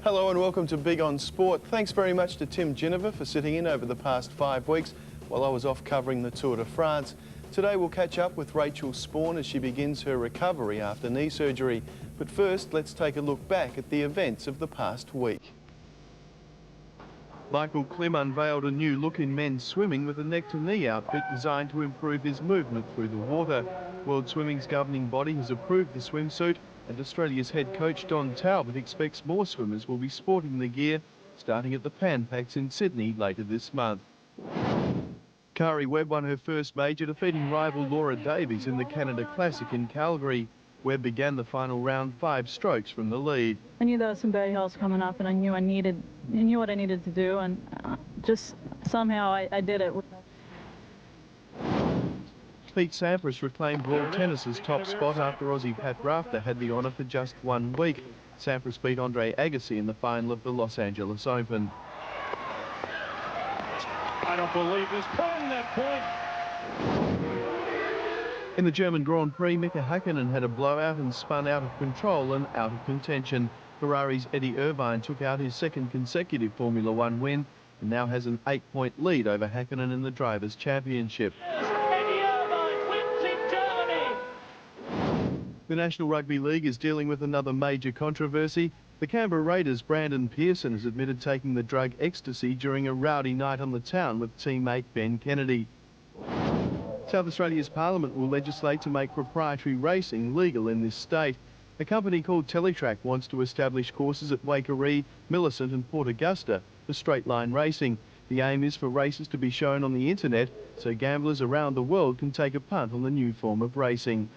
Hello and welcome to Big on Sport. Thanks very much to Tim Ginniver for sitting in over the past 5 weeks while I was off covering the Tour de France. Today we'll catch up with Rachel Spawn as she begins her recovery after knee surgery. But first, let's take a look back at the events of the past week. Michael Klim unveiled a new look in men's swimming with a neck-to-knee outfit designed to improve his movement through the water. World Swimming's governing body has approved the swimsuit, and Australia's head coach Don Talbot expects more swimmers will be sporting the gear starting at the Pan Pacs in Sydney later this month. Kari Webb won her first major, defeating rival Laura Davies in the Canada Classic in Calgary. Webb began the final round 5 strokes from the lead. I knew there was some bad hills coming up, and I knew what I needed to do, and just somehow I did it. Pete Sampras reclaimed world tennis's top spot after Aussie Pat Rafter had the honour for just 1 week. Sampras beat Andre Agassi in the final of the Los Angeles Open. I don't believe this point, that point. In the German Grand Prix, Mika Hakkinen had a blowout and spun out of control and out of contention. Ferrari's Eddie Irvine took out his second consecutive Formula One win and now has an 8-point lead over Hakkinen in the Drivers' Championship. Eddie Irvine wins in Germany. The National Rugby League is dealing with another major controversy. The Canberra Raiders' Brandon Pearson has admitted taking the drug ecstasy during a rowdy night on the town with teammate Ben Kennedy. South Australia's Parliament will legislate to make proprietary racing legal in this state. A company called Teletrack wants to establish courses at Waikerie, Millicent and Port Augusta for straight-line racing. The aim is for races to be shown on the internet so gamblers around the world can take a punt on the new form of racing.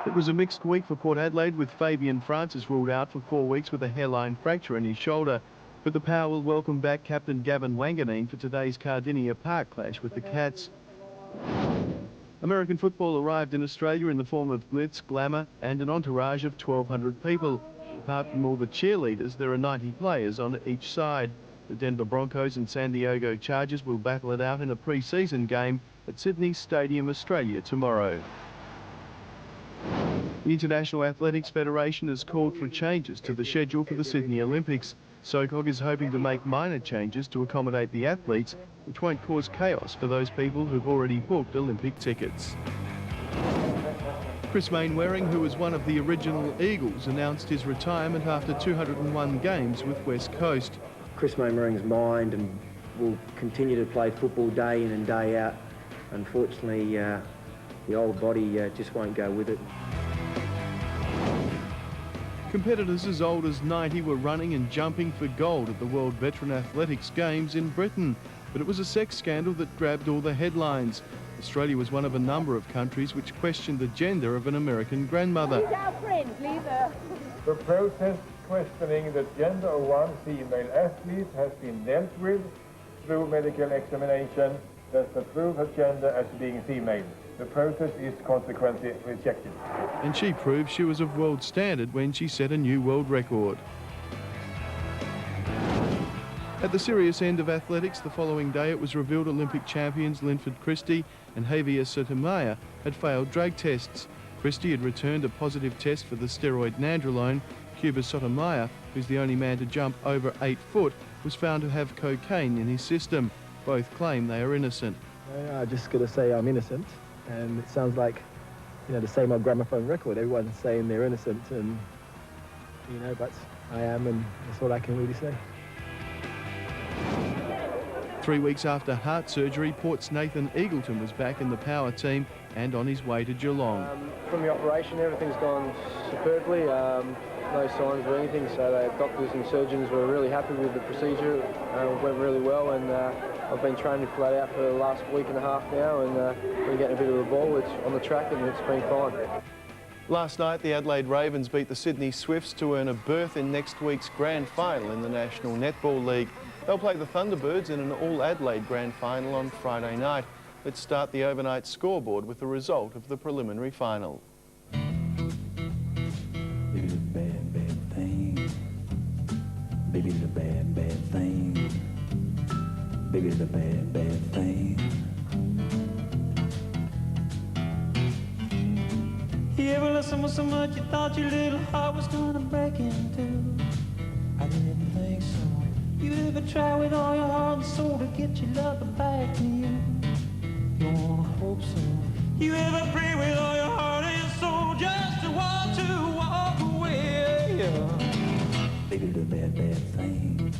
It was a mixed week for Port Adelaide, with Fabian Francis ruled out for 4 weeks with a hairline fracture in his shoulder. But the Power will welcome back captain Gavin Wanganeen for today's Cardinia Park clash with the Cats. American football arrived in Australia in the form of glitz, glamour and an entourage of 1,200 people. Apart from all the cheerleaders, there are 90 players on each side. The Denver Broncos and San Diego Chargers will battle it out in a pre-season game at Sydney's Stadium Australia tomorrow. The International Athletics Federation has called for changes to the schedule for the Sydney Olympics. SOCOG is hoping to make minor changes to accommodate the athletes, which won't cause chaos for those people who've already booked Olympic tickets. Chris Mainwaring, who was one of the original Eagles, announced his retirement after 201 games with West Coast. Chris Mainwaring's mind and will continue to play football day in and day out. Unfortunately, the old body just won't go with it. Competitors as old as 90 were running and jumping for gold at the World Veteran Athletics Games in Britain, but it was a sex scandal that grabbed all the headlines. Australia was one of a number of countries which questioned the gender of an American grandmother. He's our friend, leave her. The protest questioning the gender of one female athlete has been dealt with through medical examination that approve her gender as being female. The protest is consequently rejected. And she proved she was of world standard when she set a new world record. At the serious end of athletics the following day, it was revealed Olympic champions Linford Christie and Javier Sotomayor had failed drug tests. Christie had returned a positive test for the steroid nandrolone. Cuba Sotomayor, who's the only man to jump over 8 foot, was found to have cocaine in his system. Both claim they are innocent. I'm just going to say I'm innocent, and it sounds like, you know, the same old gramophone record. Everyone's saying they're innocent, and, you know, but I am, and that's all I can really say. 3 weeks after heart surgery, Port's Nathan Eagleton was back in the power team and on his way to Geelong. From the operation, everything's gone superbly. No signs of anything, so the doctors and surgeons were really happy with the procedure. It went really well, and I've been training flat out for the last week and a half now, and we're getting a bit of a ball. It's on the track, and it's been fine. Last night, the Adelaide Ravens beat the Sydney Swifts to earn a berth in next week's grand final in the National Netball League. They'll play the Thunderbirds in an all-Adelaide grand final on Friday night. Let's start the overnight scoreboard with the result of the preliminary final. Baby's a bad, bad thing. Baby's a bad, bad thing. Baby's a bad, bad thing. You ever love someone so much you thought your little heart was gonna break in two? try with all your heart and soul to get your love back to you. You wanna hope so. You ever pray with all your heart and soul just to walk away? Yeah. Baby did a bad, bad thing.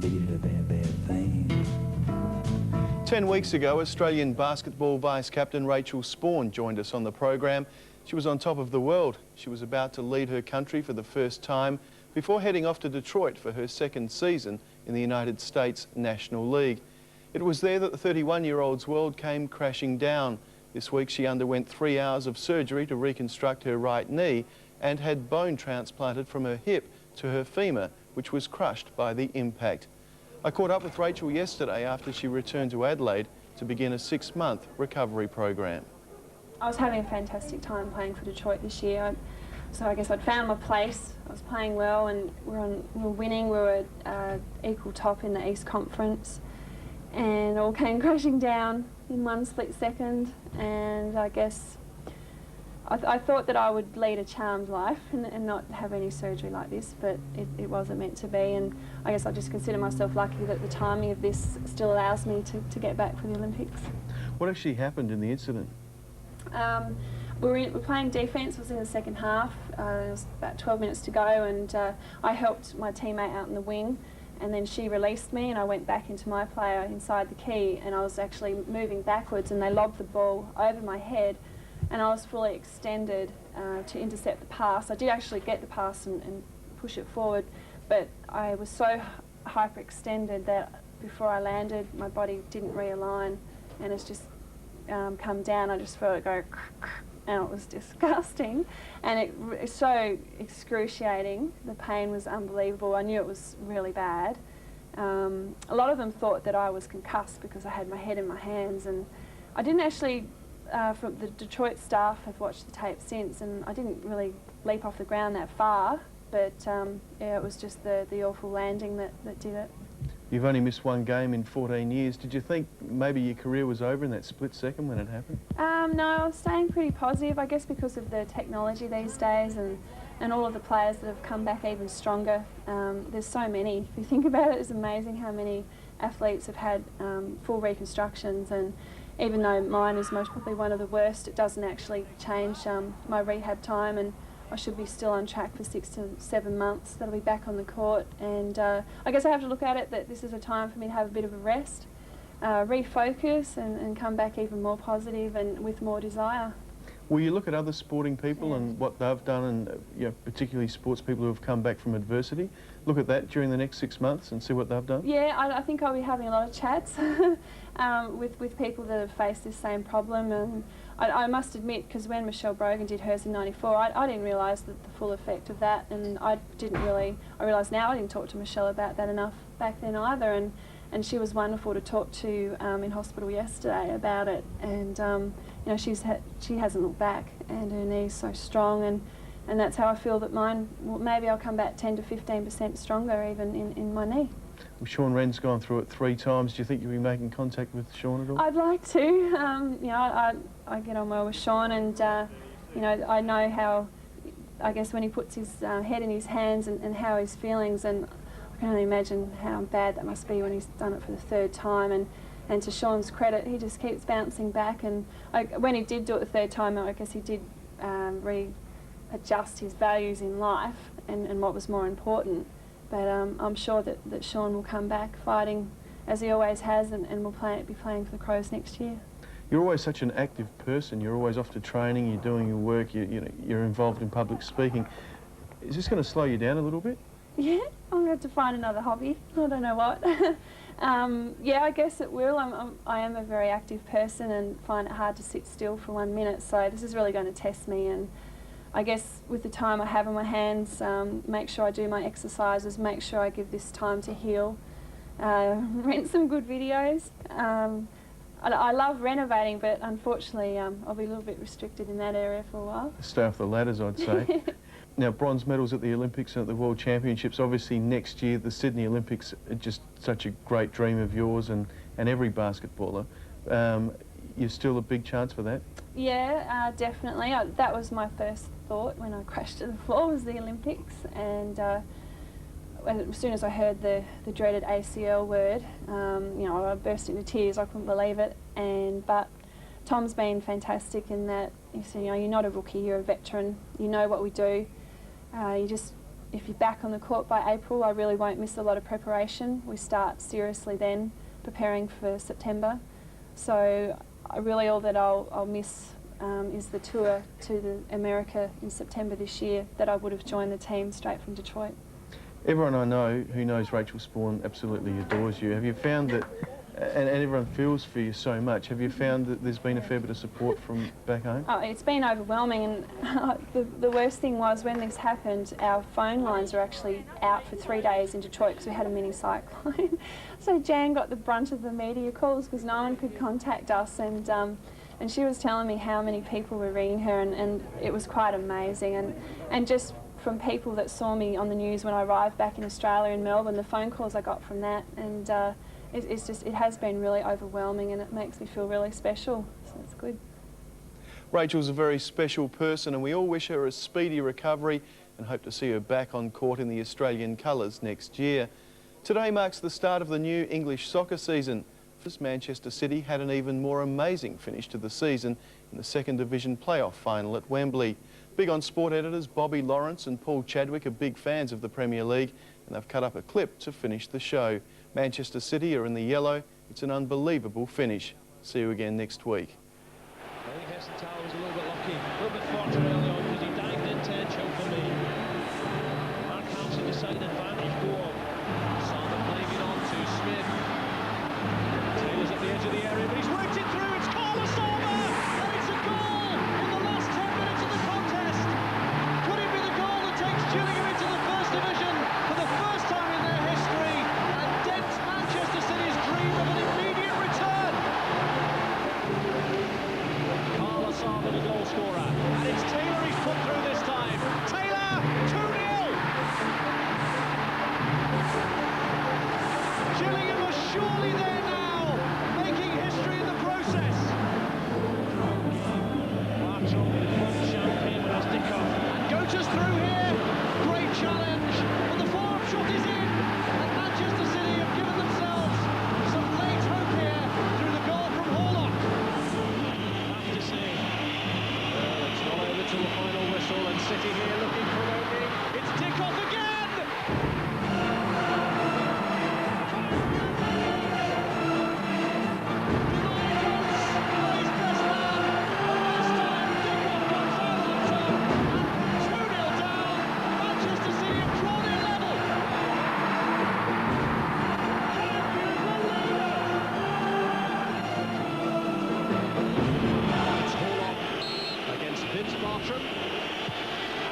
Baby did a bad, bad thing. 10 weeks ago, Australian basketball vice-captain Rachel Spawn joined us on the program. She was on top of the world. She was about to lead her country for the first time before heading off to Detroit for her second season in the United States National League. It was there that the 31-year-old's world came crashing down. This week she underwent 3 hours of surgery to reconstruct her right knee and had bone transplanted from her hip to her femur, which was crushed by the impact. I caught up with Rachel yesterday after she returned to Adelaide to begin a 6-month recovery program. I was having a fantastic time playing for Detroit this year. So I guess I'd found my place. I was playing well and we were winning. We were equal top in the East Conference, and it all came crashing down in one split second. And I guess I thought that I would lead a charmed life and not have any surgery like this, but it wasn't meant to be. And I guess I just consider myself lucky that the timing of this still allows me to get back for the Olympics. What actually happened in the incident? We were playing defence. It was in the second half. It was about 12 minutes to go, and I helped my teammate out in the wing, and then she released me and I went back into my player inside the key, and I was actually moving backwards and they lobbed the ball over my head and I was fully extended to intercept the pass. I did actually get the pass and push it forward, but I was so hyperextended that before I landed my body didn't realign, and it's just come down. I just felt it go and it was disgusting, and it's so excruciating. The pain was unbelievable. I knew it was really bad. A lot of them thought that I was concussed because I had my head in my hands, and I didn't actually, from the Detroit staff have watched the tape since, and I didn't really leap off the ground that far, but yeah, it was just the awful landing that did it. You've only missed one game in 14 years. Did you think maybe your career was over in that split second when it happened? No, I was staying pretty positive, I guess because of the technology these days and all of the players that have come back even stronger. There's so many. If you think about it, it's amazing how many athletes have had full reconstructions, and even though mine is most probably one of the worst, it doesn't actually change my rehab time, and I should be still on track for 6 to 7 months. That'll be back on the court, and I guess I have to look at it that this is a time for me to have a bit of a rest, refocus and come back even more positive and with more desire. Will you look at other sporting people and what they've done, and you know, particularly sports people who have come back from adversity? Look at that during the next 6 months and see what they've done? Yeah, I think I'll be having a lot of chats with people that have faced this same problem. And I must admit, because when Michelle Brogan did hers in '94, I didn't realise the full effect of that, and I realise now I didn't talk to Michelle about that enough back then either, and she was wonderful to talk to in hospital yesterday about it, and you know, she hasn't looked back, and her knee's so strong, and that's how I feel that mine, well, maybe I'll come back 10 to 15% stronger even in my knee. Well, Sean Wren's gone through it 3 times. Do you think you'll be making contact with Sean at all? I'd like to. You know, I get on well with Sean, and you know, I know how, I guess when he puts his head in his hands and how he's feelings, and I can only imagine how bad that must be when he's done it for the 3rd time. And to Sean's credit, he just keeps bouncing back, and when he did do it the 3rd time, I guess he did readjust his values in life and what was more important. But I'm sure that Sean will come back fighting as he always has, and will be playing for the Crows next year. You're always such an active person. You're always off to training, you're doing your work, you know, you're involved in public speaking. Is this going to slow you down a little bit? Yeah, I'm going to have to find another hobby. I don't know what. Yeah, I guess it will. I am a very active person and find it hard to sit still for 1 minute, so this is really going to test me, and I guess with the time I have on my hands, make sure I do my exercises, make sure I give this time to heal, rent some good videos. I love renovating, but unfortunately I'll be a little bit restricted in that area for a while. Stay off the ladders, I'd say. Now, bronze medals at the Olympics and at the World Championships. Obviously next year the Sydney Olympics are just such a great dream of yours and every basketballer. You're still a big chance for that? Yeah, definitely. That was my first thought when I crashed to the floor, was the Olympics, and as soon as I heard the dreaded ACL word, you know, I burst into tears. I couldn't believe it. But Tom's been fantastic in that he said, you know, you're not a rookie, you're a veteran. You know what we do. If you're back on the court by April, I really won't miss a lot of preparation. We start seriously then, preparing for September. So really all that I'll miss is the tour to America in September this year, that I would have joined the team straight from Detroit. Everyone I know who knows Rachel Spawn absolutely adores you. Have you found that, and everyone feels for you so much, have you found that there's been a fair bit of support from back home? Oh, it's been overwhelming, and the worst thing was when this happened, our phone lines were actually out for 3 days in Detroit because we had a mini cyclone. So Jan got the brunt of the media calls because no one could contact us, and she was telling me how many people were ringing her, and it was quite amazing. And just from people that saw me on the news when I arrived back in Australia in Melbourne, the phone calls I got from that, and it has been really overwhelming, and it makes me feel really special, so it's good. Rachel's a very special person, and we all wish her a speedy recovery and hope to see her back on court in the Australian colours next year. Today marks the start of the new English soccer season. Manchester City had an even more amazing finish to the season in the second division playoff final at Wembley. Big On Sport editors Bobby Lawrence and Paul Chadwick are big fans of the Premier League, and they've cut up a clip to finish the show. Manchester City are in the yellow. It's an unbelievable finish. See you again next week. I think Hessenthaler was a little bit lucky, a little bit far too early on because he dived intention for me. Mark Howson decided advantage ball. Salmon leaving on to Smith. Taylor's at the edge of the area, but he's worked it through. It's Carlos Salmon, and it's a goal in the last 10 minutes of the contest. Could it be the goal that takes Gillingham into the first division for the first time in their history and dents Manchester City's dream of an immediate return? Carlos Salmon, a goal scorer, and it's Taylor he's put through this time. Taylor, 2-0. Gillingham are surely there now, making history in the process. Barton with the front champagne with Osdikov. And Gota's through here. Great challenge, but the follow-up shot is in. And Manchester City have given themselves some late hope here through the goal from Horlock. Have to say, well, it's not over till the final whistle, and City here looking for an opening. It's Dickoff again.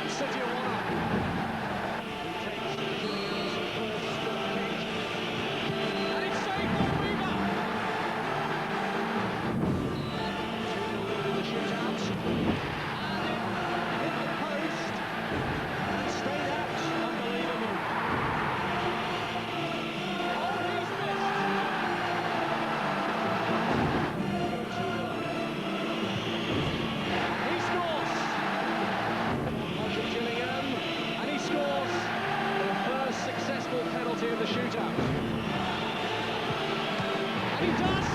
And City are 1-up. He takes Gilliam's first kick. And it's saved by Weaver. 2-0 in the shootout. And it hit the post and stayed out. Unbelievable. Oh, he's missed. 2-0. And he scores. Gillingham, and he scores for the first successful penalty in the shootout. And he does!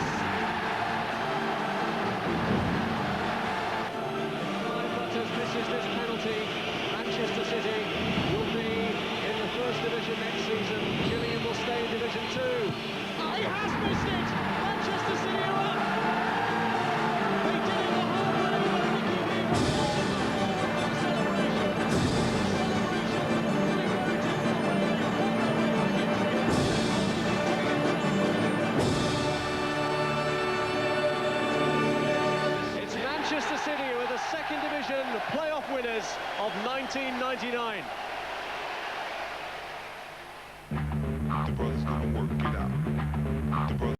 Butters misses this penalty. Manchester City will be in the first division next season. Gillingham will stay in Division 2. Oh, he has missed it! Manchester City are up! They did it the hard way with Ricky Weaver. Manchester City were the second division playoff winners of 1999.